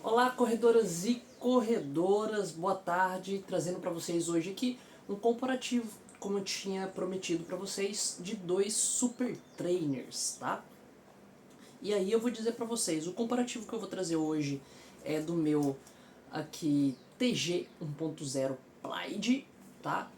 Olá, corredoras e corredoras, boa tarde, trazendo para vocês hoje aqui um comparativo, como eu tinha prometido para vocês, de dois super trainers, tá? E aí eu vou dizer para vocês, o comparativo que eu vou trazer hoje é do meu aqui TG 1.0 Plaid, tá?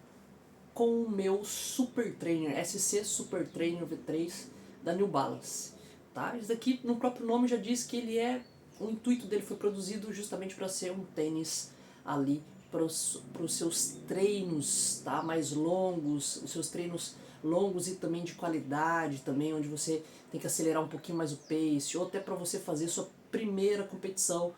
Com o meu Super Trainer, SC Super Trainer V3 da New Balance, tá? Isso daqui no próprio nome já diz que ele é, o intuito dele foi produzido justamente para ser um tênis ali para os seus treinos, tá? Mais longos, os seus treinos longos e também de qualidade também, onde você tem que acelerar um pouquinho mais o pace, ou até para você fazer sua primeira competição,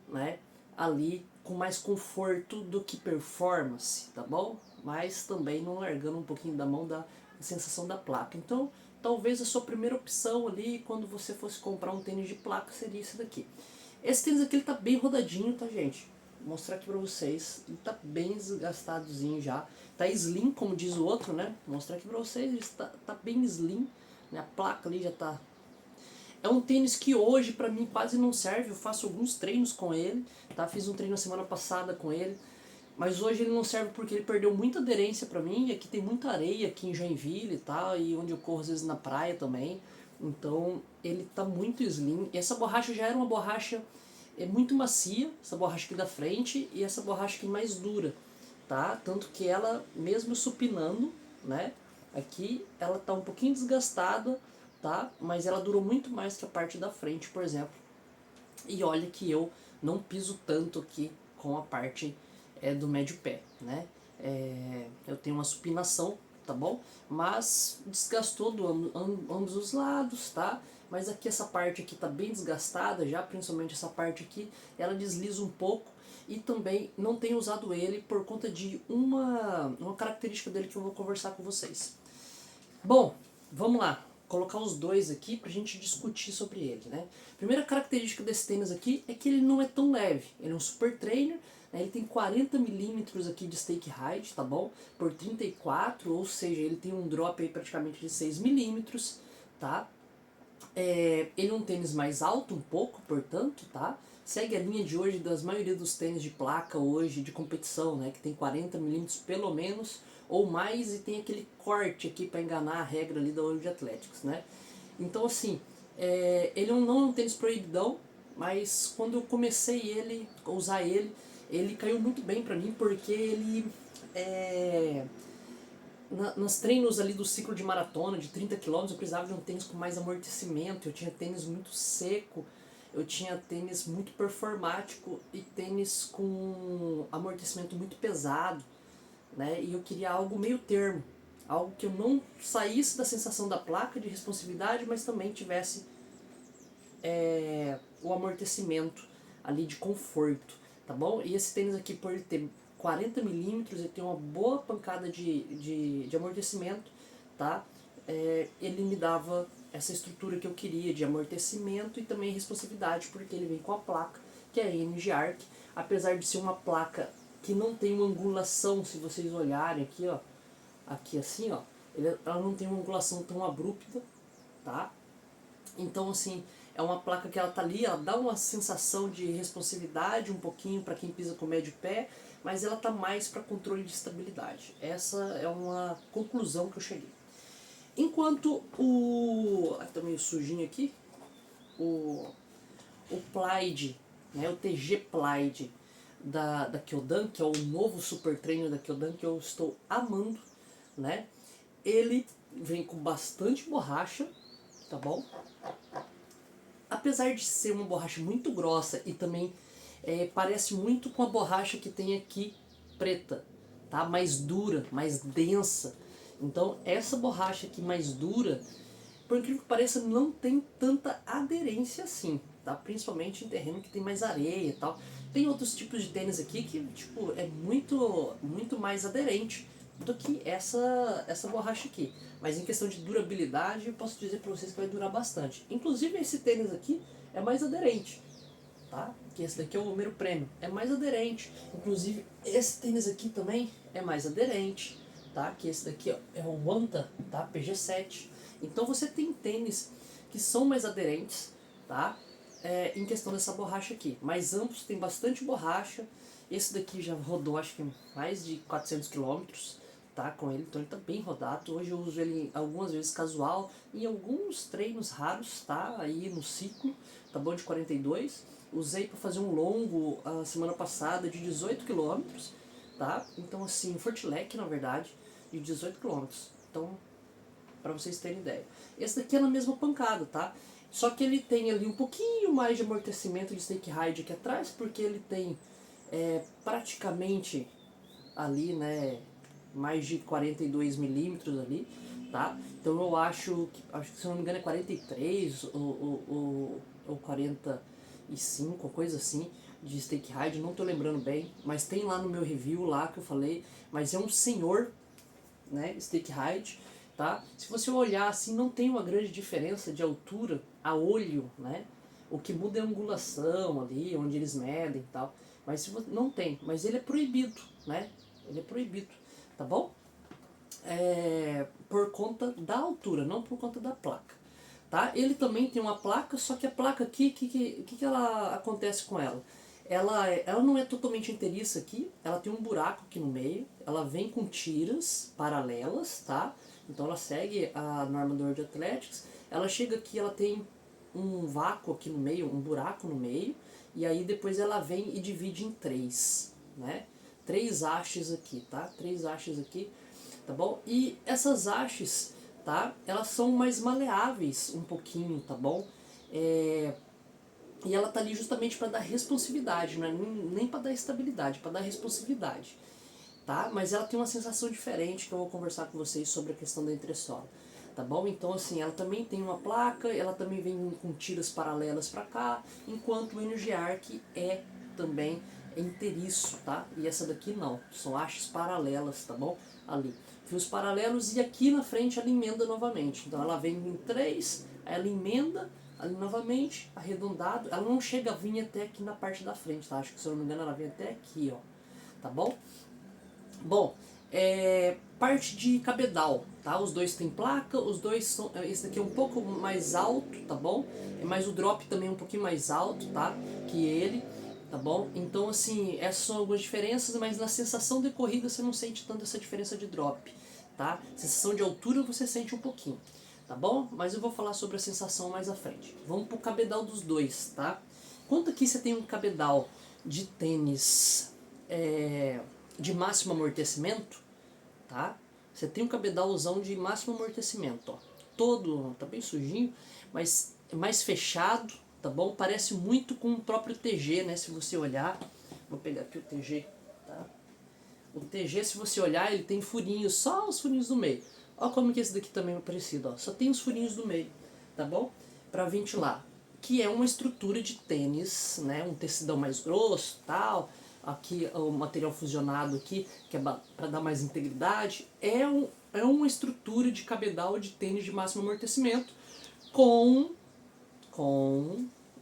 né? Ali com mais conforto do que performance, tá bom? Mas também não largando um pouquinho da mão da sensação da placa. Então, talvez a sua primeira opção ali, quando você fosse comprar um tênis de placa, seria esse daqui. Esse tênis aqui ele tá bem rodadinho, tá, gente? Vou mostrar aqui pra vocês. Ele tá bem desgastadozinho já. Tá slim, como diz o outro, né? Vou mostrar aqui pra vocês. Ele tá bem slim, né? A placa ali já tá. É um tênis que hoje pra mim quase não serve, eu faço alguns treinos com ele, tá? Fiz um treino na semana passada com ele, mas hoje ele não serve porque ele perdeu muita aderência pra mim, e aqui tem muita areia aqui em Joinville e tal, e onde eu corro às vezes na praia também, então ele tá muito slim, e essa borracha já era uma borracha muito macia, essa borracha aqui da frente, e essa borracha aqui mais dura, tá? Tanto que ela, mesmo supinando, né, aqui ela tá um pouquinho desgastada, tá? Mas ela durou muito mais que a parte da frente, por exemplo. E olha que eu não piso tanto aqui com a parte do médio pé, né? Eu tenho uma supinação, tá bom? Mas desgastou ambos os lados, tá? Mas aqui essa parte aqui tá bem desgastada já, principalmente essa parte aqui, ela desliza um pouco e também não tenho usado ele por conta de uma característica dele que eu vou conversar com vocês. Bom, vamos lá. Colocar os dois aqui pra gente discutir sobre ele, né? Primeira característica desse tênis aqui é que ele não é tão leve. Ele é um super trainer, né? Ele tem 40 milímetros aqui de stake height, tá bom? Por 34, ou seja, ele tem um drop aí praticamente de 6 milímetros, tá? Ele é um tênis mais alto um pouco, portanto, tá? Segue a linha de hoje das maioria dos tênis de placa hoje de competição, né? Que tem 40 milímetros pelo menos ou mais e tem aquele corte aqui para enganar a regra ali da World Athletics, né? Então assim, ele não é um tênis proibidão, mas quando eu comecei a usar ele, ele caiu muito bem para mim porque ele nos treinos ali do ciclo de maratona de 30 quilômetros eu precisava de um tênis com mais amortecimento, eu tinha tênis muito seco, eu tinha tênis muito performático e tênis com amortecimento muito pesado, né? E eu queria algo meio termo, algo que eu não saísse da sensação da placa de responsividade, mas também tivesse o amortecimento ali de conforto, tá bom? E esse tênis aqui, por ele ter 40 milímetros, ele tem uma boa pancada de amortecimento, tá? Ele me dava essa estrutura que eu queria de amortecimento e também responsividade, porque ele vem com a placa, que é a NG Arc, apesar de ser uma placa que não tem uma angulação, se vocês olharem aqui, ó, aqui assim, ó, ela não tem uma angulação tão abrupta, tá? Então, assim, é uma placa que ela tá ali, ela dá uma sensação de responsividade um pouquinho para quem pisa com o médio pé, mas ela tá mais para controle de estabilidade. Essa é uma conclusão que eu cheguei. Enquanto o... Aqui tá meio sujinho aqui. O Plaid, né, o TG Plaid da Kyodan, que é o novo super trainer da Kyodan, que eu estou amando, né? Ele vem com bastante borracha, tá bom? Apesar de ser uma borracha muito grossa e também parece muito com a borracha que tem aqui preta, tá? Mais dura, mais densa. Então essa borracha aqui mais dura, por incrível que pareça, não tem tanta aderência assim, tá? Principalmente em terreno que tem mais areia e tal. Tem outros tipos de tênis aqui que tipo é muito mais aderente do que essa borracha aqui. Mas em questão de durabilidade, eu posso dizer para vocês que vai durar bastante. Inclusive esse tênis aqui é mais aderente, tá? Que esse daqui é o número Premium, é mais aderente. Inclusive esse tênis aqui também é mais aderente, tá? Que esse daqui ó, é o Wanta, tá? PG7. Então você tem tênis que são mais aderentes, tá? em questão dessa borracha aqui. Mas ambos tem bastante borracha. Esse daqui já rodou acho que mais de 400 quilômetros, tá, com ele, então ele tá bem rodado. Hoje eu uso ele algumas vezes casual, em alguns treinos raros, tá, aí no ciclo, tá bom, de 42. Usei para fazer um longo a semana passada de 18 quilômetros, tá, então assim, Fortilec na verdade, de 18 quilômetros. Então, para vocês terem ideia. Esse daqui é na mesma pancada, tá? Só que ele tem ali um pouquinho mais de amortecimento de Stake Ride aqui atrás, porque ele tem praticamente ali, né, mais de 42 milímetros ali, tá? Então eu acho que se não me engano é 43 ou 45, coisa assim, de Stake Ride, não tô lembrando bem, mas tem lá no meu review lá que eu falei, mas é um senhor, né, Stake Ride, tá? Se você olhar assim, não tem uma grande diferença de altura a olho, né? O que muda é a angulação ali, onde eles medem e tal. Mas se você, não tem, mas ele é proibido, né? Ele é proibido, tá bom? Por conta da altura, não por conta da placa, tá? Ele também tem uma placa, só que a placa aqui, o que ela acontece com ela? Ela não é totalmente inteiriça aqui, ela tem um buraco aqui no meio, ela vem com tiras paralelas, tá? Então ela segue a norma do World Athletics, ela chega aqui, ela tem um vácuo aqui no meio, um buraco no meio, e aí depois ela vem e divide em três, né? Três hastes aqui, tá? Três hastes aqui, tá bom? E essas hastes, tá? Elas são mais maleáveis um pouquinho, tá bom? E ela tá ali justamente para dar responsividade, não é nem para dar estabilidade, para dar responsividade, tá? Mas ela tem uma sensação diferente que eu vou conversar com vocês sobre a questão da entressola, tá bom? Então assim, ela também tem uma placa, ela também vem com tiras paralelas para cá, enquanto o Energy Arc é também inteiriço, tá? E essa daqui não, são hastes paralelas, tá bom? Ali, fios paralelos, e aqui na frente ela emenda novamente, então ela vem em três, aí ela emenda ali novamente, arredondado, ela não chega a vir até aqui na parte da frente, tá? Acho que se eu não me engano ela vem até aqui, ó, tá bom? Bom, parte de cabedal, tá? Os dois têm placa, os dois são, esse daqui é um pouco mais alto, tá bom? Mas o drop também é um pouquinho mais alto, tá? Que ele, tá bom? Então assim, essas são algumas diferenças, mas na sensação de corrida você não sente tanto essa diferença de drop, tá? Sensação de altura você sente um pouquinho, tá bom? Mas eu vou falar sobre a sensação mais à frente. Vamos pro cabedal dos dois, tá? Enquanto aqui você tem um cabedal de tênis de máximo amortecimento, tá? Você tem um cabedalzão de máximo amortecimento, ó. Todo, tá bem sujinho, mas é mais fechado, tá bom? Parece muito com o próprio TG, né? Se você olhar, vou pegar aqui o TG, tá? O TG, se você olhar, ele tem furinhos, só os furinhos do meio. Olha como que esse daqui também é parecido, ó. Só tem os furinhos do meio, tá bom? Para ventilar, que é uma estrutura de tênis, né? Um tecidão mais grosso, tal. Aqui o material fusionado aqui, que é para dar mais integridade, é uma estrutura de cabedal de tênis de máximo amortecimento com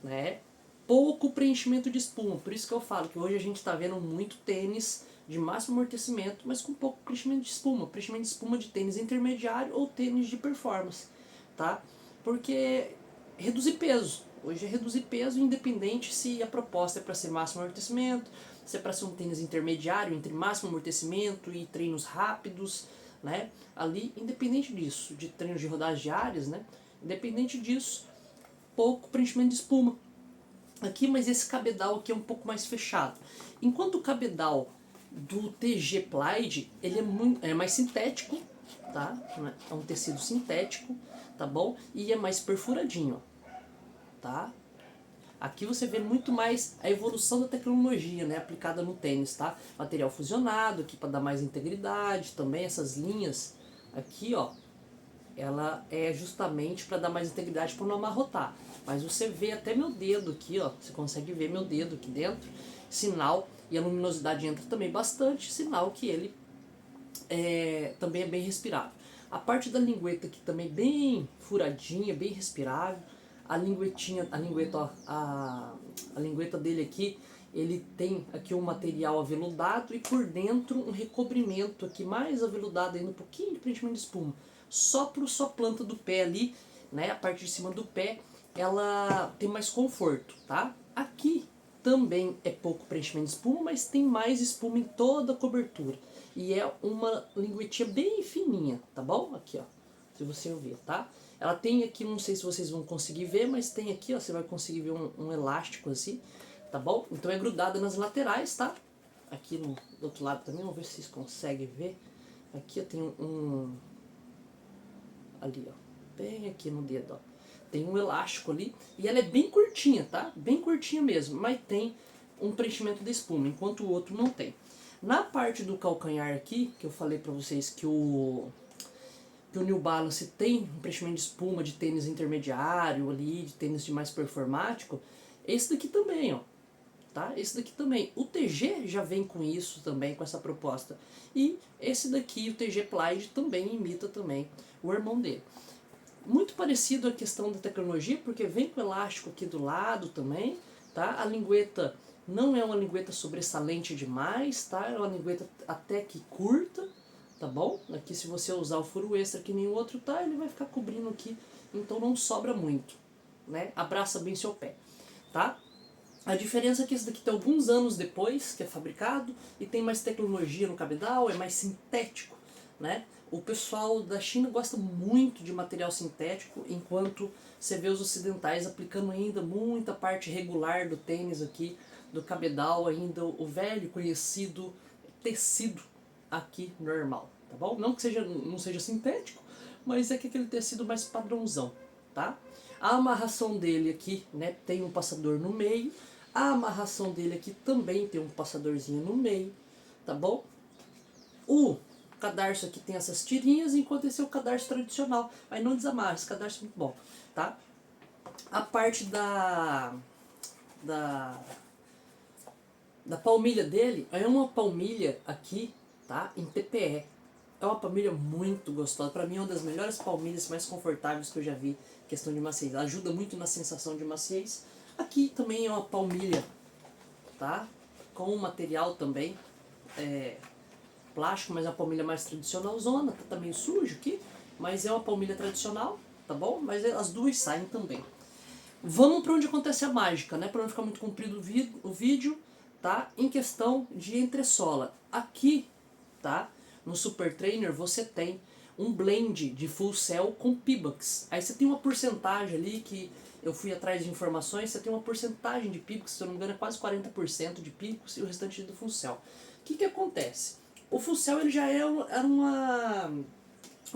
né, pouco preenchimento de espuma. Por isso que eu falo que hoje a gente está vendo muito tênis de máximo amortecimento, mas com pouco preenchimento de espuma. Preenchimento de espuma de tênis intermediário ou tênis de performance, tá? Porque reduzir peso. Hoje é reduzir peso independente se a proposta é para ser máximo amortecimento, se é para ser um tênis intermediário entre máximo amortecimento e treinos rápidos, né? Ali, independente disso, de treinos de rodagens diárias, né? Independente disso, pouco preenchimento de espuma aqui, mas esse cabedal aqui é um pouco mais fechado. Enquanto o cabedal do TG Plaid, ele é mais sintético, tá? É um tecido sintético, tá bom? E é mais perfuradinho, tá? Aqui você vê muito mais a evolução da tecnologia, né, aplicada no tênis, tá? Material fusionado aqui para dar mais integridade, também essas linhas aqui, ó, ela é justamente para dar mais integridade para não amarrotar. Mas você vê até meu dedo aqui, ó, você consegue ver meu dedo aqui dentro, sinal, e a luminosidade entra também bastante, sinal que ele também é bem respirável. A parte da lingueta aqui também bem furadinha, bem respirável. A linguetinha, ó, a lingueta dele aqui, ele tem aqui um material aveludado e por dentro um recobrimento aqui mais aveludado ainda, um pouquinho de preenchimento de espuma. Só para a planta do pé ali, né, a parte de cima do pé, ela tem mais conforto, tá? Aqui também é pouco preenchimento de espuma, mas tem mais espuma em toda a cobertura. E é uma linguetinha bem fininha, tá bom? Aqui, ó, se você ver, tá? Ela tem aqui, não sei se vocês vão conseguir ver, mas tem aqui, ó, você vai conseguir ver um elástico assim, tá bom? Então é grudada nas laterais, tá? Aqui do outro lado também, vamos ver se vocês conseguem ver. Aqui eu tenho ali, ó, bem aqui no dedo, ó. Tem um elástico ali e ela é bem curtinha, tá? Bem curtinha mesmo, mas tem um preenchimento de espuma, enquanto o outro não tem. Na parte do calcanhar aqui, que eu falei pra vocês que o New Balance tem um preenchimento de espuma de tênis intermediário ali, de tênis de mais performático, esse daqui também, ó. Tá? Esse daqui também. O TG já vem com isso também, com essa proposta. E esse daqui, o TG Plaid, também imita também o irmão dele. Muito parecido a questão da tecnologia, porque vem com elástico aqui do lado também, tá? A lingueta não é uma lingueta sobressalente demais, tá? É uma lingueta até que curta, tá bom? Aqui se você usar o furo extra que nem o outro tá, ele vai ficar cobrindo aqui, então não sobra muito, né? Abraça bem seu pé, tá? A diferença é que esse daqui tem alguns anos depois que é fabricado e tem mais tecnologia no cabedal, é mais sintético, né? O pessoal da China gosta muito de material sintético, enquanto você vê os ocidentais aplicando ainda muita parte regular do tênis aqui, do cabedal, ainda o velho conhecido tecido aqui normal, tá bom? Não que não seja sintético, mas é que aquele tecido mais padrãozão, tá? A amarração dele aqui, né, tem um passador no meio. A amarração dele aqui também tem um passadorzinho no meio, tá bom? O cadarço aqui tem essas tirinhas, enquanto esse é o cadarço tradicional. Aí não desamarra, esse cadarço é muito bom, tá? A parte da, da palmilha dele é uma palmilha aqui, tá? Em TPE. É uma palmilha muito gostosa. Pra mim é uma das melhores palmilhas mais confortáveis que eu já vi. Questão de maciez. Ela ajuda muito na sensação de maciez. Aqui também é uma palmilha, tá? Com um material também plástico, mas é uma palmilha mais tradicional zona. Tá meio sujo aqui, mas é uma palmilha tradicional, tá bom? Mas as duas saem também. Vamos para onde acontece a mágica, né? Para não ficar muito comprido o vídeo, tá? Em questão de entressola. Aqui, tá? No Super Trainer você tem um blend de full cell com Pebax. Aí você tem uma porcentagem ali que eu fui atrás de informações, você tem uma porcentagem de Pebax, se eu não me engano é quase 40% de Pebax e o restante do full cell. O que acontece? O full cell ele já era um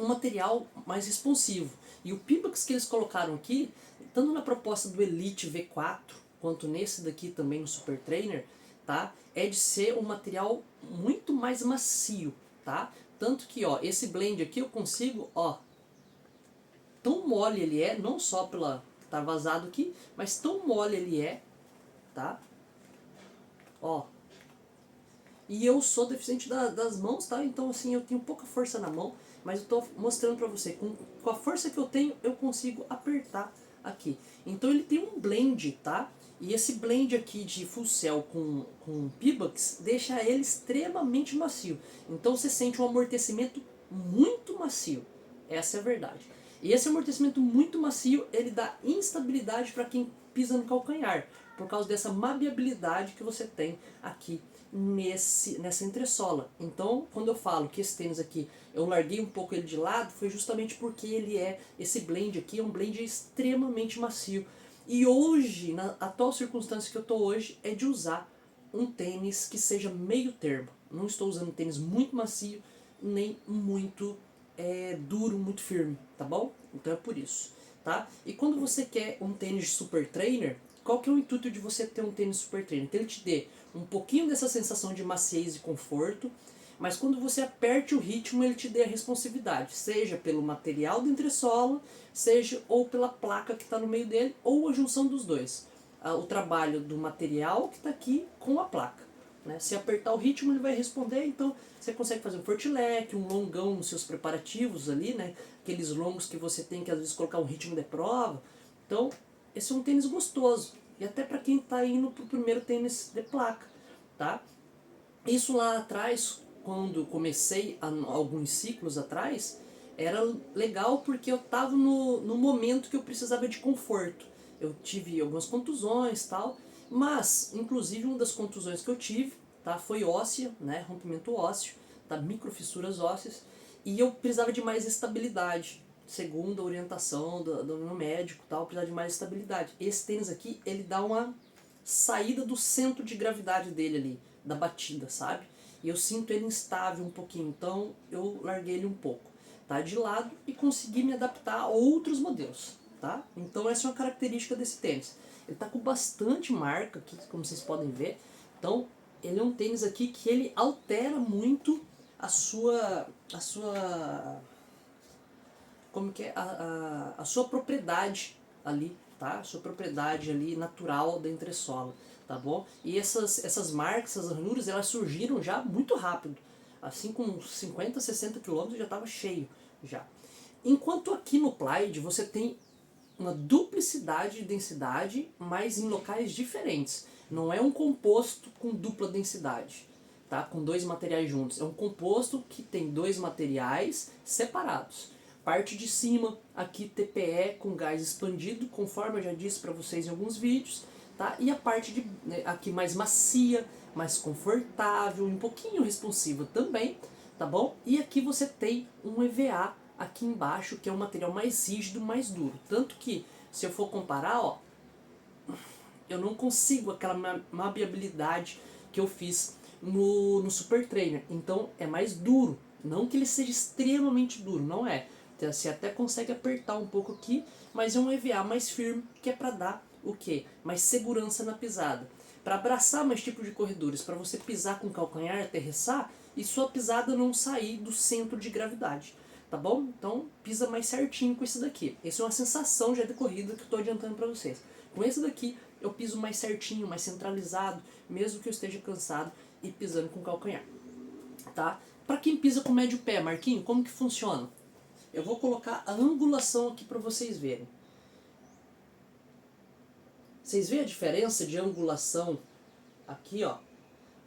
material mais responsivo. E o Pebax que eles colocaram aqui, tanto na proposta do Elite V4, quanto nesse daqui também no Super Trainer, tá? É de ser um material muito mais macio, tá? Tanto que, ó, esse blend aqui eu consigo, ó, tão mole ele é, não só pela tá vazado aqui, mas tão mole ele é, tá? Ó. E eu sou deficiente das mãos, tá? Então assim, eu tenho pouca força na mão, mas eu tô mostrando pra você, com a força que eu tenho, eu consigo apertar aqui. Então ele tem um blend, tá? E esse blend aqui de full cell com Pebax deixa ele extremamente macio. Então você sente um amortecimento muito macio. Essa é a verdade. E esse amortecimento muito macio, ele dá instabilidade para quem pisa no calcanhar, por causa dessa maleabilidade que você tem aqui nessa entressola. Então, quando eu falo que esse tênis aqui, eu larguei um pouco ele de lado, foi justamente porque ele esse blend aqui é um blend extremamente macio. E hoje, na atual circunstância que eu estou hoje, é de usar um tênis que seja meio termo. Não estou usando um tênis muito macio, nem muito duro, muito firme, tá bom? Então é por isso, tá? E quando você quer um tênis Super Trainer, qual que é o intuito de você ter um tênis Super Trainer? Que ele te dê um pouquinho dessa sensação de maciez e conforto, mas quando você aperte o ritmo, ele te dê a responsividade, seja pelo material da entressola, seja ou pela placa que está no meio dele, ou a junção dos dois. O trabalho do material que está aqui com a placa. Né? Se apertar o ritmo, ele vai responder, então você consegue fazer um fortilec, um longão nos seus preparativos ali, né? Aqueles longos que você tem que às vezes colocar um ritmo de prova. Então, esse é um tênis gostoso. E até para quem está indo para o primeiro tênis de placa, tá? Isso lá atrás, quando comecei, alguns ciclos atrás, era legal porque eu estava no momento que eu precisava de conforto. eu tive algumas contusões e tal, mas inclusive uma das contusões que eu tive, tá, foi óssea, né, rompimento ósseo, tá, microfissuras ósseas, e eu precisava de mais estabilidade, segundo a orientação do meu médico, tal, eu precisava de mais estabilidade. Esse tênis aqui, ele dá uma saída do centro de gravidade dele ali, da batida, sabe? E eu sinto ele instável um pouquinho, então eu larguei ele um pouco, tá, de lado e consegui me adaptar a outros modelos, tá? Então essa é uma característica desse tênis. Ele tá com bastante marca aqui, como vocês podem ver. Então ele é um tênis aqui que ele altera muito a sua como que é a sua propriedade ali, tá? A sua propriedade ali natural da entressola, tá bom? E essas marcas, essas ranhuras, elas surgiram já muito rápido. Assim com 50, 60 quilômetros já estava cheio já. Enquanto aqui no Plaid você tem uma duplicidade de densidade, mas em locais diferentes. Não é um composto com dupla densidade, tá? Com dois materiais juntos. É um composto que tem dois materiais separados. Parte de cima, aqui TPE com gás expandido, conforme eu já disse para vocês em alguns vídeos, tá? E a parte de, né, aqui mais macia, mais confortável, um pouquinho responsiva também, tá bom? E aqui você tem um EVA aqui embaixo, que é um material mais rígido, mais duro. Tanto que, se eu for comparar, ó, eu não consigo aquela maleabilidade que eu fiz no Super Trainer. Então é mais duro. Não que ele seja extremamente duro, não é. Você até consegue apertar um pouco aqui, mas é um EVA mais firme, que é para dar o quê? Mais segurança na pisada. Para abraçar mais tipos de corredores, para você pisar com o calcanhar, aterrissar, e sua pisada não sair do centro de gravidade. Tá bom? Então pisa mais certinho com esse daqui. Essa é uma sensação já de corrida que eu estou adiantando para vocês. Com esse daqui eu piso mais certinho, mais centralizado, mesmo que eu esteja cansado e pisando com o calcanhar. Tá? Para quem pisa com médio pé, Marquinho, como que funciona? Eu vou colocar a angulação aqui para vocês verem. Vocês veem a diferença de angulação aqui, ó?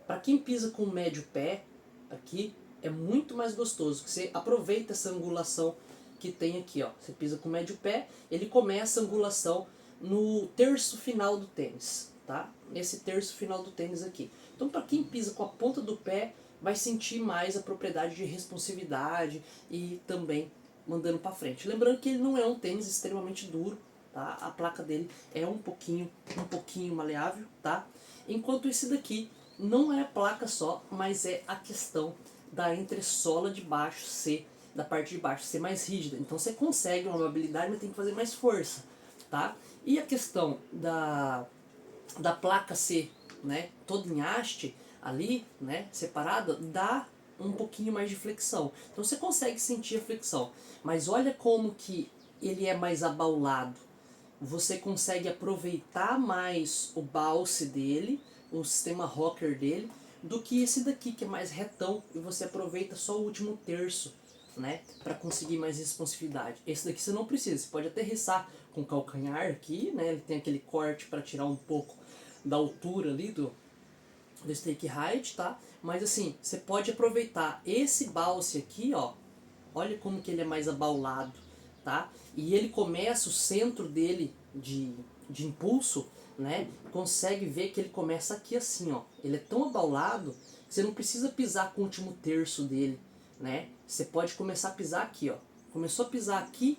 Para quem pisa com médio pé, aqui é muito mais gostoso, que você aproveita essa angulação que tem aqui, ó. Você pisa com médio pé, ele começa a angulação no terço final do tênis, tá? Nesse terço final do tênis aqui. Então, para quem pisa com a ponta do pé, vai sentir mais a propriedade de responsividade e também mandando para frente. Lembrando que ele não é um tênis extremamente duro, tá? A placa dele é um pouquinho maleável, tá? Enquanto esse daqui não é a placa só, mas é a questão da entressola de baixo ser, da parte de baixo ser mais rígida. Então você consegue uma mobilidade, mas tem que fazer mais força, tá? E a questão da placa ser, né, toda em haste ali, né, separada, dá um pouquinho mais de flexão. Então você consegue sentir a flexão, mas olha como que ele é mais abaulado. Você consegue aproveitar mais o balse dele, o sistema rocker dele, do que esse daqui que é mais retão e você aproveita só o último terço, né, para conseguir mais responsividade. Esse daqui você não precisa, você pode aterrissar com o calcanhar aqui, né, ele tem aquele corte para tirar um pouco da altura ali do stake height, tá? Mas assim, você pode aproveitar esse balse aqui, ó, olha como que ele é mais abaulado, tá? E ele começa, o centro dele de impulso, né? Consegue ver que ele começa aqui assim, ó. Ele é tão abaulado que você não precisa pisar com o último terço dele, né? Você pode começar a pisar aqui, ó. Começou a pisar aqui,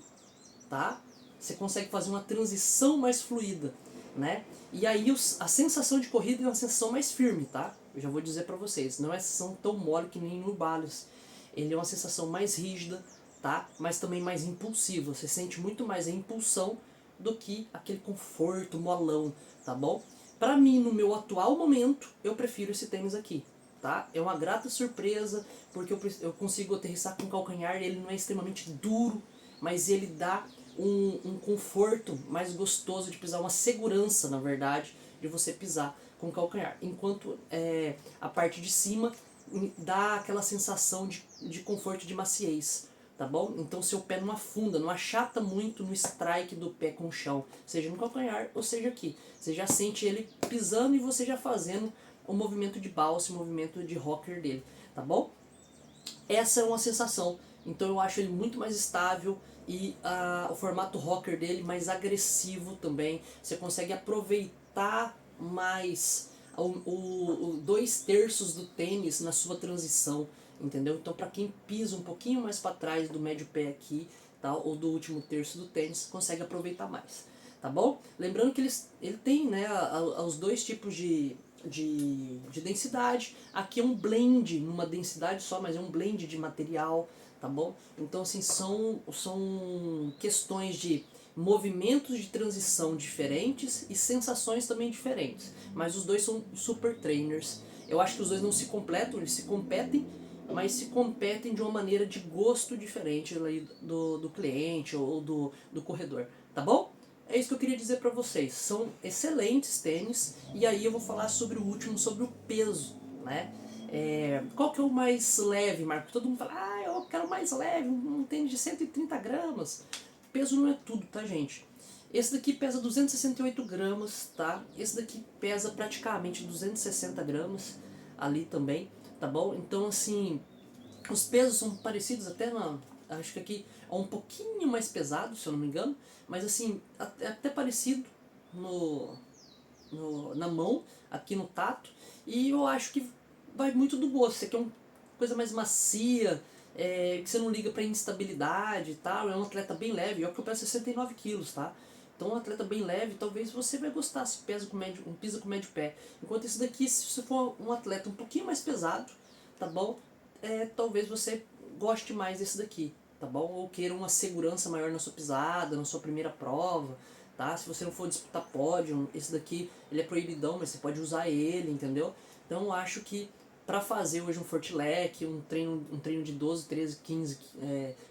tá? Você consegue fazer uma transição mais fluida, né? E aí a sensação de corrida é uma sensação mais firme, tá? Eu já vou dizer pra vocês, não é sensação tão mole que nem no Urbalis. Ele é uma sensação mais rígida, tá? Mas também mais impulsiva. Você sente muito mais a impulsão do que aquele conforto molão, tá bom? Pra mim, no meu atual momento, eu prefiro esse tênis aqui, tá? É uma grata surpresa, porque eu consigo aterrissar com o calcanhar, ele não é extremamente duro, mas ele dá um conforto mais gostoso de pisar, uma segurança, na verdade, de você pisar com o calcanhar. Enquanto a parte de cima dá aquela sensação de conforto, de maciez, tá bom? Então seu pé não afunda, não achata muito no strike do pé com o chão, seja no calcanhar ou seja aqui. Você já sente ele pisando e você já fazendo o movimento de balse, o movimento de rocker dele, tá bom? Essa é uma sensação, então eu acho ele muito mais estável e o formato rocker dele mais agressivo também. Você consegue aproveitar mais o 2/3 do tênis na sua transição, entendeu? Então para quem pisa um pouquinho mais para trás do médio pé aqui, tá? Ou do último terço do tênis, consegue aproveitar mais, tá bom? Lembrando que ele tem, né, os dois tipos de densidade. Aqui é um blend, numa densidade só, mas é um blend de material, tá bom? Então assim, são questões de movimentos de transição diferentes e sensações também diferentes, mas os dois são super trainers. Eu acho que os dois não se completam, eles se competem, mas se competem de uma maneira de gosto diferente do cliente ou do corredor, tá bom? É isso que eu queria dizer para vocês. São excelentes tênis, e aí eu vou falar sobre o último, sobre o peso, né? Qual que é o mais leve, Marco? Todo mundo fala, eu quero mais leve, um tênis de 130 gramas. Peso não é tudo, tá, gente? Esse daqui pesa 268 gramas, tá? Esse daqui pesa praticamente 260 gramas ali também, tá bom? Então, assim, os pesos são parecidos até acho que aqui é um pouquinho mais pesado, se eu não me engano, mas assim, é até parecido na mão, aqui no tato, e eu acho que vai muito do gosto. Esse aqui é uma coisa mais macia, que você não liga pra instabilidade e tal, é um atleta bem leve, eu que eu peso 69 quilos, tá? Então um atleta bem leve, talvez você vai gostar se pisa com médio pé. Enquanto esse daqui, se você for um atleta um pouquinho mais pesado, tá bom? Talvez você goste mais desse daqui, tá bom? Ou queira uma segurança maior na sua pisada, na sua primeira prova, tá? Se você não for disputar pódio, esse daqui ele é proibidão, mas você pode usar ele, entendeu? Então eu acho que para fazer hoje um fortilec, um treino de 12, 13, 15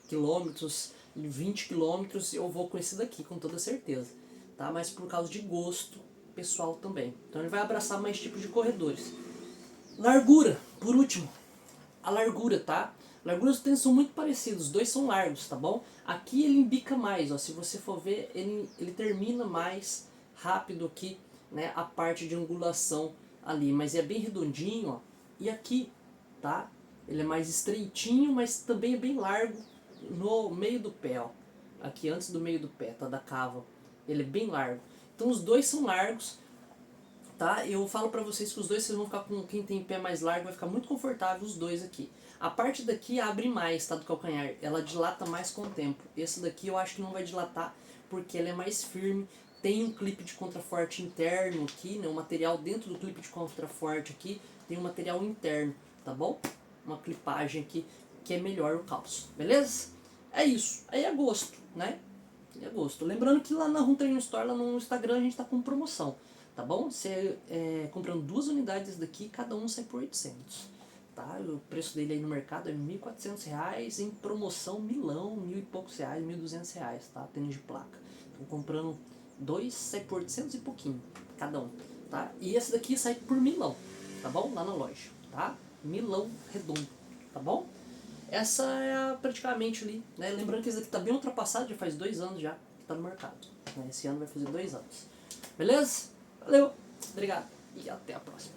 quilômetros, 20 quilômetros, eu vou com esse daqui, com toda certeza, tá? Mas por causa de gosto pessoal também. Então ele vai abraçar mais tipos de corredores. Largura, por último. A largura, tá? A largura dos tênis são muito parecidos, os dois são largos, tá bom? Aqui ele embica mais, ó, se você for ver, ele termina mais rápido aqui, né, a parte de angulação ali, mas é bem redondinho, ó. E aqui, tá? Ele é mais estreitinho, mas também é bem largo no meio do pé, ó. Aqui antes do meio do pé, tá? Da cava. Ele é bem largo. Então os dois são largos, tá? Eu falo pra vocês que os dois vocês vão ficar com quem tem pé mais largo, vai ficar muito confortável os dois aqui. A parte daqui abre mais, tá, do calcanhar, ela dilata mais com o tempo. Esse daqui eu acho que não vai dilatar porque ele é mais firme, tem um clipe de contraforte interno aqui, né, um material dentro do clipe de contraforte aqui, tem um material interno, tá bom? Uma clipagem aqui que é melhor o calço, beleza? É isso, aí é gosto, né? É gosto. Lembrando que lá na Run Training Store, lá no Instagram, a gente tá com promoção, tá bom? Você comprando 2 unidades daqui, cada um sai por 800, tá? O preço dele aí no mercado é R$ 1.400, em promoção milão, mil e poucos reais, R$ 1.200, tá? Tênis de placa. Então comprando 2 sai por 800 e pouquinho, cada um, tá? E esse daqui sai por milão, tá bom? Lá na loja, tá? Milão redondo, tá bom? Essa é praticamente ali, né? Lembrando que esse daqui tá bem ultrapassado, já faz 2 anos já que tá no mercado, né? Esse ano vai fazer 2 anos. Beleza? Valeu, obrigado e até a próxima.